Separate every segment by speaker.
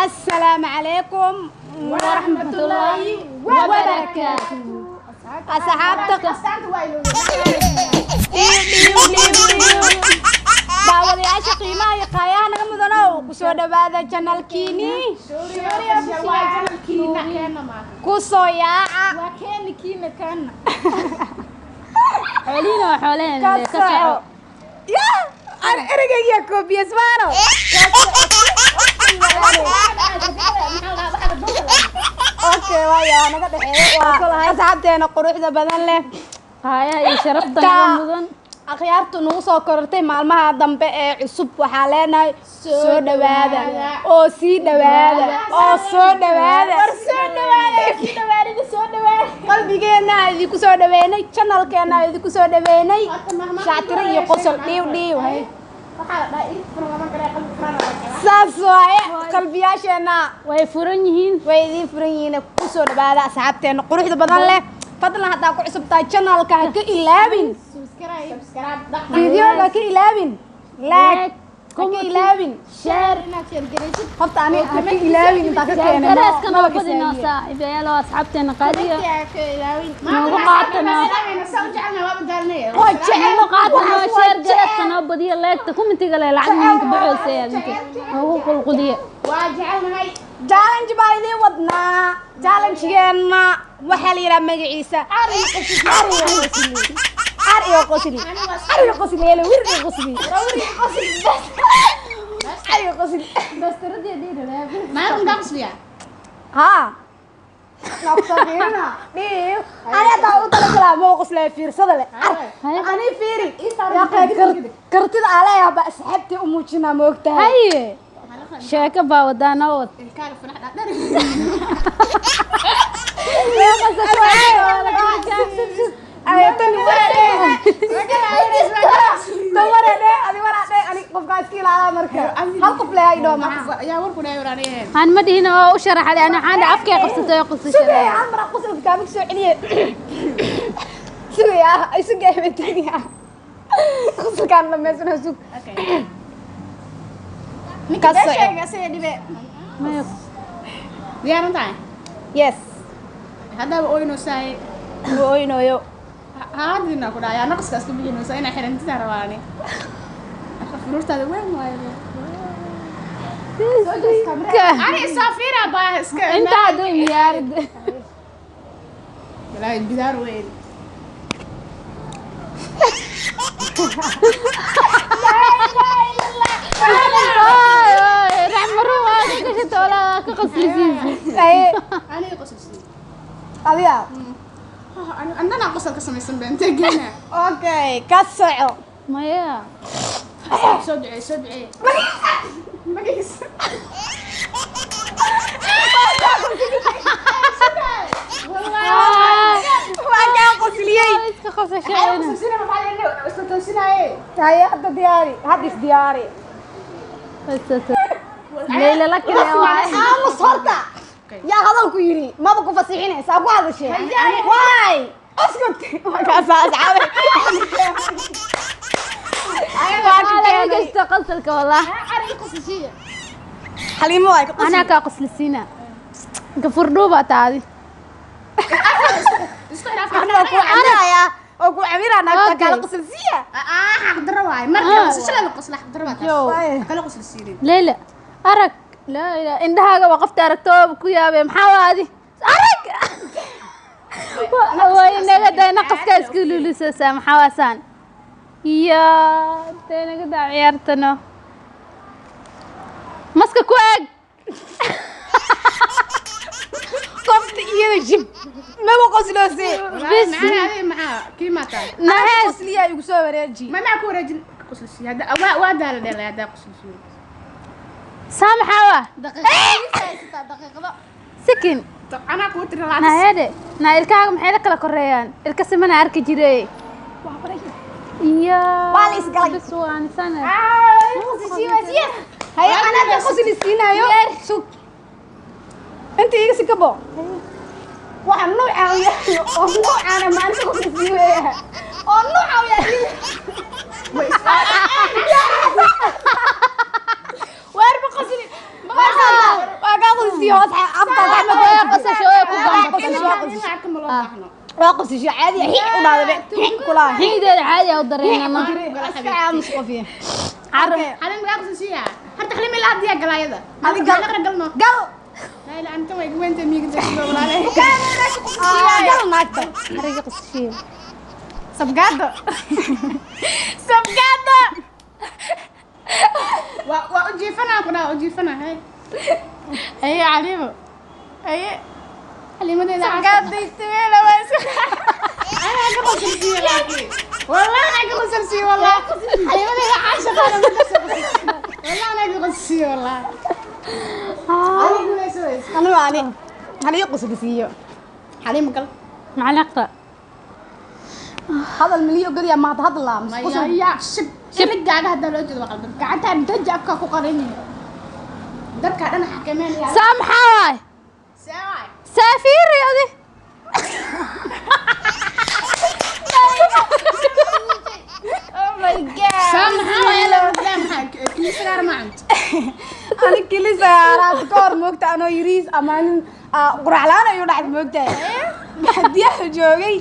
Speaker 1: السلام عليكم ورحمة الله وبركاته أصحابتك daawadayaasha qiimaha iyo qaayaha naga mudanow ku soo dhawaada channelkiini ku soo yaaca waa keenikiina kan
Speaker 2: xoolina xoolahan ka soco
Speaker 1: ya erigayga koobiyas maano okay waayo naga dhaxeeyo asxaabteena quruxda badan leh
Speaker 2: qaayaha iyo sharafta mudan
Speaker 1: akhyaartu nagu soo korortay maalmaha dambe ee cusub waxaa leenahay soo dhawaada oo sii dhawaada oo soo dhawaada qalbigeena idinku soo dhaweynay channelkeena idinku soo dhaweynay shaatiro iyo qosol dhiiw saas waaye qalbiyaasheena
Speaker 2: way furan yihiin
Speaker 1: ku soo dhawaada asxaabteena quruxda badan leh fadlan haddaa ku cusubtahay channelka ha ka ilaabin فيديوغا كإلابين لايك كإلابين شير خفت عني كإلابين انت كأنا
Speaker 2: كراس كانوا بدنا صاحب يا لو أصحابتنا قادية نو قاتنا نو قاتنا شير كراس كانوا بدي لايك تكون انت قال العالم كبعوسة انت هو كل قضية
Speaker 1: واجعلنا جالنج بايدي ودنا جالنج جينا وحالي رمج عيسى أريو قصدي يلا ورقة قصدي أريو قصدي
Speaker 2: بس تردي دي
Speaker 3: ما عندك قصدي
Speaker 1: ها نقصدينا ديو أنا تعود الكلام مو قصلي فير صدق أنا فيري يا أخي كرتد عليها بس حبتي أموتشنا موقتها
Speaker 2: هاي شاكة باودانا وط
Speaker 3: الكارف نحن
Speaker 1: يا قصدي أنا تاني
Speaker 2: أنا ما دي هنا وشرح علي أنا عندي عفكة قصته يقص
Speaker 1: شو يا عم رقص في كامك شو عليه شو يا إيش جاي بتريها قص كان لما يسمع سوق
Speaker 3: كسر دي بقى
Speaker 2: ما
Speaker 3: دي أنا تاعي
Speaker 1: يس
Speaker 3: هذا بقولي نساي
Speaker 1: وينو يو
Speaker 3: هذه نقول يا نقص كاس كبير نساي أنا حين أنت تعرفاني فلوس هذا وين ما أنا سافرة باهس
Speaker 2: أنت عدو مليارد
Speaker 3: لا البدار وين أنا قصص
Speaker 1: أبيها
Speaker 3: أنا قصة قسم يسمى بنتجينا
Speaker 1: أوكي كسعو
Speaker 2: ما يا
Speaker 3: سبعي مقيس
Speaker 1: ما كان قصليين
Speaker 2: قصة شيء
Speaker 1: هاي حتى دياري حدث دياري
Speaker 2: ليلى لك
Speaker 1: أنا صرت يا هذا الكيري ما بكون فصيحين سأقول هذا الشيء واي اسكت ما كان أصحابي
Speaker 2: أنا قصت قصلك والله
Speaker 1: حليم واي
Speaker 2: أنا كقص السينة كفردوبة تعالي
Speaker 1: أنا يا أقول عميرة أنا كان قص السيا
Speaker 3: حضر واي مركب بس شلون القصة حضر واي كلا قصة السيرين
Speaker 2: ليلى أرك لا عندها وقفت أركتوب كويا بمحاوادي أرك وين قد نقص كاس كلو لسه محواسان يا تينا قد عيارتنا مسك كواك
Speaker 1: قفت إيه جيب ما بقص له سي
Speaker 3: بس معنا مع كلمة
Speaker 1: أنا قص لي يا يسوي رجي
Speaker 3: ما معكو رجل قصة السيرين هذا وهذا هذا قصة السيرين
Speaker 2: سامحوا
Speaker 3: دقيقة
Speaker 2: سكن
Speaker 3: أنا كنت
Speaker 2: هذا نايلكاغ maxay la kala koreeyaan ilka simana arki jiray يا
Speaker 1: واليس قال
Speaker 2: بس وان سنة
Speaker 1: هيا أنا بقص السينا يو شوف أنت إيه سكبو وعنو عاوية ونو أنا ما أنت قص السينا ونو عاوية qosii hoos afka gacmo
Speaker 2: Way qosasho way ku gambato
Speaker 3: Ilaa kama loo baahno.
Speaker 1: waa qosii caadi xii u dhaadaba kula
Speaker 2: xiideeda caadi ah u dareemana
Speaker 1: aamus qofiye
Speaker 3: Xalin magaa qosashiya. Harta xalin ilaa diya galaayada.
Speaker 1: Adiga
Speaker 3: Adiga la galno.
Speaker 1: gal
Speaker 3: La ila anta way weynta miiga dadka walaalay.
Speaker 1: gal naagta
Speaker 2: ariga qosashiyo
Speaker 1: sabgado
Speaker 3: Waa u jiifana kuna u jiifana hay.
Speaker 1: ay calimo ay
Speaker 3: Xalimadeeda
Speaker 1: sabgado istimeela waas
Speaker 3: أنا أقدر أسلسي لكن والله أنا أقدر أسلسي والله حليمة إذا عاشقة أنا ما والله أنا أقدر أسلسي والله أنا أقول أسوي
Speaker 1: anu ani haliyo qosbisiyo
Speaker 3: حليمة قال
Speaker 2: macalaqta
Speaker 1: hadal miliyo gadiya ma hadla
Speaker 3: ما يا شب شب قاعد هذا لو جد وقلب قاعد تدج أبكى كقرني درك أنا حكمان يا
Speaker 2: saamxa waay
Speaker 3: سواي
Speaker 2: saafiri adi
Speaker 1: oh my god
Speaker 3: سامحة ولا سامحة كل سعر ما عند
Speaker 1: ani kilisa raad koor moogta anoo yiriis amaanin quraclaan ayuu dhaxd moogta hadiyaa joogay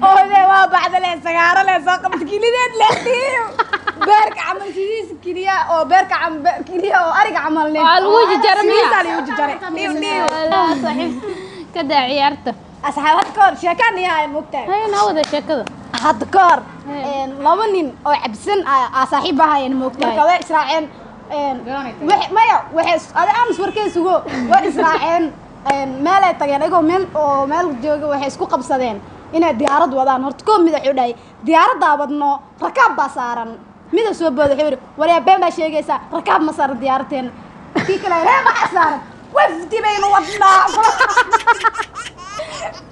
Speaker 1: oo de waa bacdale sagaaro le soo qabta kilideed leextiyo beerka camal sidiis kiliya oo beerka kiliya oo ariga camal le
Speaker 2: Waa lagu jajarmiya.
Speaker 1: sidiisaa lagu jajaray dhiiw dhiiw
Speaker 2: walaa saaxiib ka daa ciyaarta
Speaker 1: asxaabad koor sheekaan iyahay moogta
Speaker 2: hay noo wada sheekada
Speaker 1: hadda koor laba nin oo cabsan saaxiib ahaayeen moogta marka way israaceen maya waxay aamus warkay sugo way israaceen meelay tageen ayagoo meel jooga waxay isku qabsadeen inay diyaarad wadaan horta koo mida wuxuu dhahay diyaaraddaa wadno rakaab baa saaran mida soo booda wuxuu yidhi waryaa been baa sheegaysaa rakaab ma saaran diyaaradteena kii kale ree maxaa saaran wafdi baynu wadnaa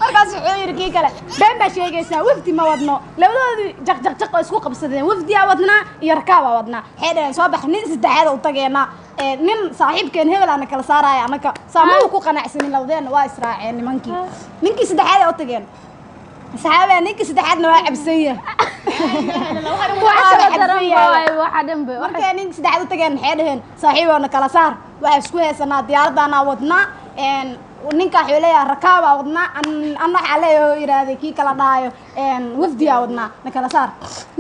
Speaker 1: markaas wuxuu yidhi kii kale been baa sheegaysaa wafdi ma wadno labadoodii jaqjaqjaq oo isku qabsadeen wafdiyaa wadnaa iyo rakaabaa wadnaa waxay dhaheen soo bax nin saddexaad u tageena nin saaxiibkeen hebel ana kala saaraya anaka saamuu ku qanacsanin labadeena waa israaceen ninkii saddexaad u tageen saxaabaa ninkii saddexaadna waa cabsanya
Speaker 2: waxa daran waay waxa dhanbe
Speaker 1: markay ninkii saddexaad u tageen waxay dhaheen saaxiiboona kala saar waxay isku haysanaa diyaaradaana wadnaa ninka wuxuu leeyahay rakaabaa wadnaa anna waxaa leeyahay oo yidhaahday kii kala dhahayo wafdiyaa wadnaa na kala saar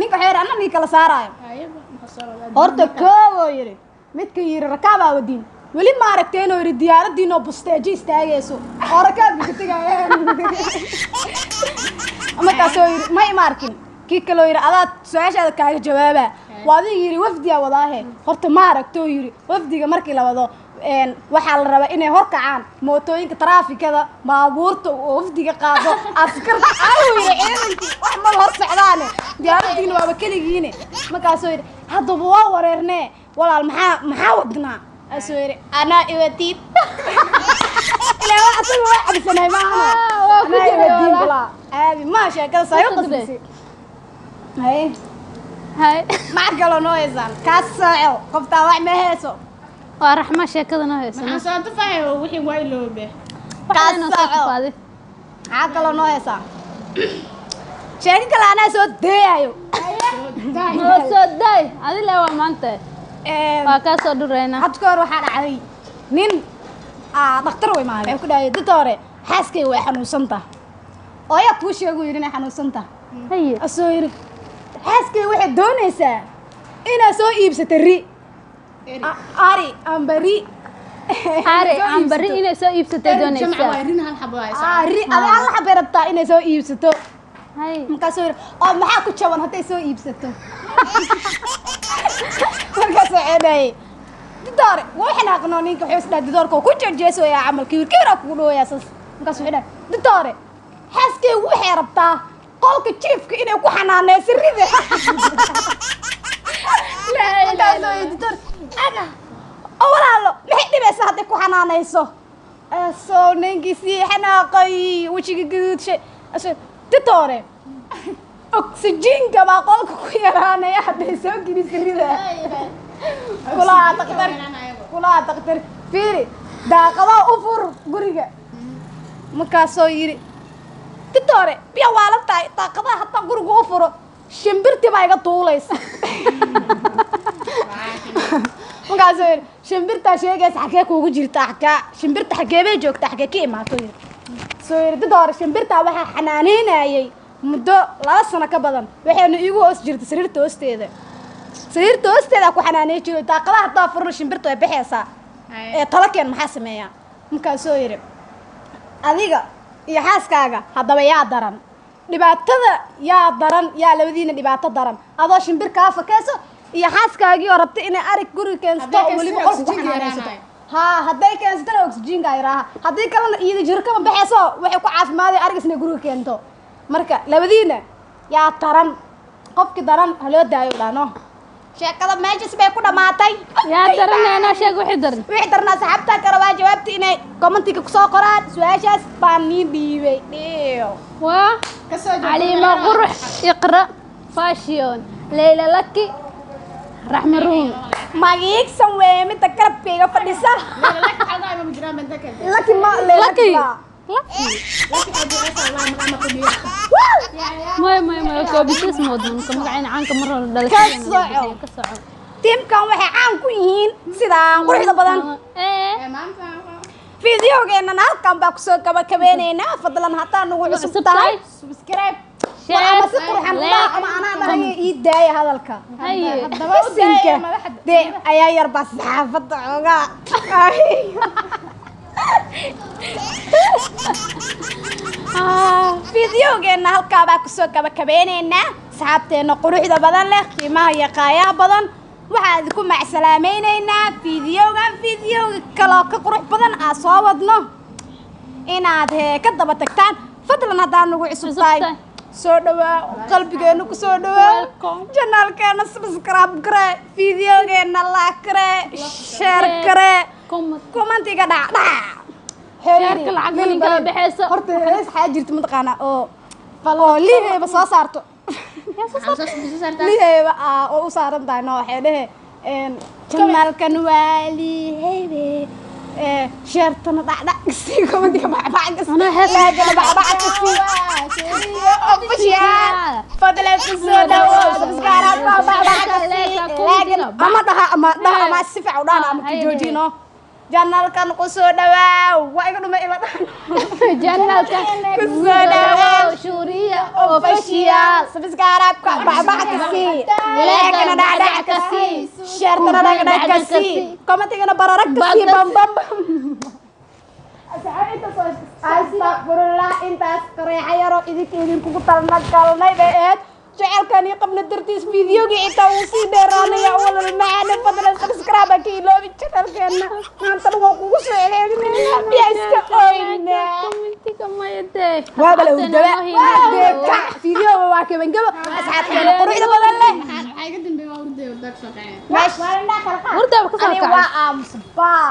Speaker 1: ninka wuxuu yidhi anna nii kala saaraayo horta kooboo yidhi midka yidhi rakaabaa wadiin weli ma aragteen oo yidhi diyaaradiinoo busteejo istaagayso oo rakaabka ka tegayeen markaasoo yidhi may ma arkin kii kaloo yidhi adaad su-aashaada kaaga jawaabaa waa adiga yidhi wafdiyaa wadaahe horta ma aragtoo yidhi wafdiga markii la wado waxaa la rabaa inay horkacaan mootooyinka taraafikada baabuurta oo wafdiga qaado askarta ayuu yidhi ciidankii wax mal hor socdaane diyaaradiina waaba keligiine markaasoo yidhi haddaba waa wareernee walaal maxaa wadnaa asoo yidhi anaa iwadiin ilaa wax asaga waa cabsanay maaha anaa iwadiin bulaa caadi maa sheekada sayo qasbisay hay
Speaker 2: hay
Speaker 1: maca kaloo noo heysaan kaas sooco qoftaa wax ma heeso
Speaker 2: waa raxma sheekada noo heysana
Speaker 3: maxaa soo tufayo wixii waa iloobe
Speaker 2: waxaana soo tufaade
Speaker 1: maxaa kaloo noo heesaa sheeko kale anaa soo deeyayo
Speaker 2: oo soo daay adi le waa maanta waa kaa soo dhureynaa
Speaker 1: hadda kahor waxaa dhacday nin dhakhtar way maaday wuxuu ku dhahay dad hore xaaskayga way xanuunsantaa oo yaa kuu sheegu yidhi inay xanuunsantaa
Speaker 2: haye
Speaker 1: asoo yidhi xaaskayga waxay doonaysaa inaa soo iibsata ri ari amba ri
Speaker 2: ari aan bari inay soo iibsatay
Speaker 3: jamca
Speaker 2: doonaysaa
Speaker 3: waa rin hal xabo haysaa
Speaker 1: ri ada alla xabay rabtaa inay soo iibsato
Speaker 2: haye
Speaker 1: markaasuu yidhi oo maxaa ku jaban hadday soo iibsato markaas waxay dhahay didoore waa xanaaqnoo ninka wuxuu isdhahay didoorka oo ku jeejeesoyaa camalkii wirkiiraa kugu dhawayaa saas markaas wuxuu dhahay didoore xaaskeygu waxay rabtaa qolka jiifka inay ku xanaaneyso rida markaasuu yidhi didoore aga oo walaalo maxay dhibaysaa hadday ku xanaaneyso soo ninkii sii xanaaqay wejiga gaduudshay didoore oksijiinka baa qolka ku yaraanaya hadday soo gelisa rida kulaha daktar fiiri daaqadaha u fur guriga markaasoo yidhi didoore biya waalan tahay daaqadaha hataa guriga u furo shimbirtii baa iga duulaysa markaasuu yidhi shimbirtaa sheegaysa xagee kuugu jirta xagaa shimbirta xagee bay joogtaa xagee ka imaato yidhi soo yidhi dad hore shimbirtaa waxaa xanaaneynayay muddo 2 sano ka badan waxayna iigu hoos jirta sariirta hoosteeda ku xanaaneyn jiray daaqadaha hadaa furno shimbirta way baxaysaa talakeen maxaa sameeyaa markaasuu yidhi adiga iyo xaaskaaga haddaba yaa daran dhibaatada yaa daran yaa labadiina dhibaato daran adoo shimbir kaa fakeyso iyo xaaskaagii oo rabta inay arig guriga keensato oo weliba qolka ku xanaaneysato haa hadday keensatana oxygenka yaraaha haddii kalena iyada jirkaba baxayso waxay ku caafimaadaya arigas inay guriga keento marka labadiina yaa daran qofkii daran haloo daayo dhano sheekada meeshas bay ku dhamaatay
Speaker 2: yaa daranayna sheeg wixii daran
Speaker 1: wixii darna asxaabta kale waa jawaabtii inay commentiga ku soo qoraan su'aashaas baan nii dhiibay dhiiw
Speaker 2: waa
Speaker 3: kasoo
Speaker 2: عليمة قرح اقرأ فاشيون ليلى لكي رحمة روم
Speaker 1: magiigsan weeye midda garabkayga fadhisa
Speaker 3: laki xaldaa ima jiraan banta kale
Speaker 1: laki ma
Speaker 2: لكي
Speaker 3: laki xaldaa wallahi ma fadhiyo
Speaker 2: ما كوبيس مودن كم قاعدين عنك مرة
Speaker 1: كسعو. tiimkan waxay caan ku yihiin sidaan quruxda badan
Speaker 2: ايه
Speaker 3: maanta
Speaker 1: fiidiyowgeenana halkan baa kusoo gabagabeynaynaa fadlan hadaa nagu cusub tahay subscribe ama si qurxan udaa ama anaa dhahaya ii daaya hadalka
Speaker 2: هي
Speaker 1: bisinka dee ayaa yar baa saxaafadda xoogaa fiidiyowgeenna halkaa baa kusoo gabagabeynaynaa asxaabteenna quruxda badan leh qiimaha iyo qaayaha badan waxaan idinku macsalaamaynaynaa fiidiyowga kaloo ka qurux badan aan soo wadno inaad ka daba tagtaan fadlan haddaa nagu cusub tahay soo dhawaa qalbigeena ku soo dhawaa janaalkeena subscribe kare fiidiyowgeena like kare share kare commentiga dhacdhac
Speaker 2: شارك العقل اللي كان بحيسه
Speaker 1: horta hees waxaa jirta mataqaanaa oo liheeba soo saarto liheeba oo u saaran tahay no waxay dhehe janaalkan waa lihebe sheertana dhacdhac kasi commentiga bacbacagasi laagana bacbacagasi official fadlan ku soo dhawow subscribe bacbacagasi laagana ama dhaha ama si fiican u dhahana ama ku joojino janaalkan ku soo dhawaaw waa iga dhumay ila dhahan
Speaker 2: جنالك شورية
Speaker 1: official subscribe ka bacbacagasi laagana dhacdhacagasi sheertana dhacdhacagasi commentigana bararagasi bam bam astaqfirullah intaas qareexa yaro idinkugu talnagalnay bay ahayd jecelkani qabna dartiis fiidiyowgii xitaa uu sii dheeraanaya walal macaane fadlan subscribe ka iloobi channelkeena maanta waa kugu soo eegnaa biyaa iska oyna waa bala udaba deeka fiidiyowga waa kabangabo asxaabteena quruxda badan leh
Speaker 3: waxaa iga dambeeya waa urday wadaag soo kacay
Speaker 1: meesha waa aamus bye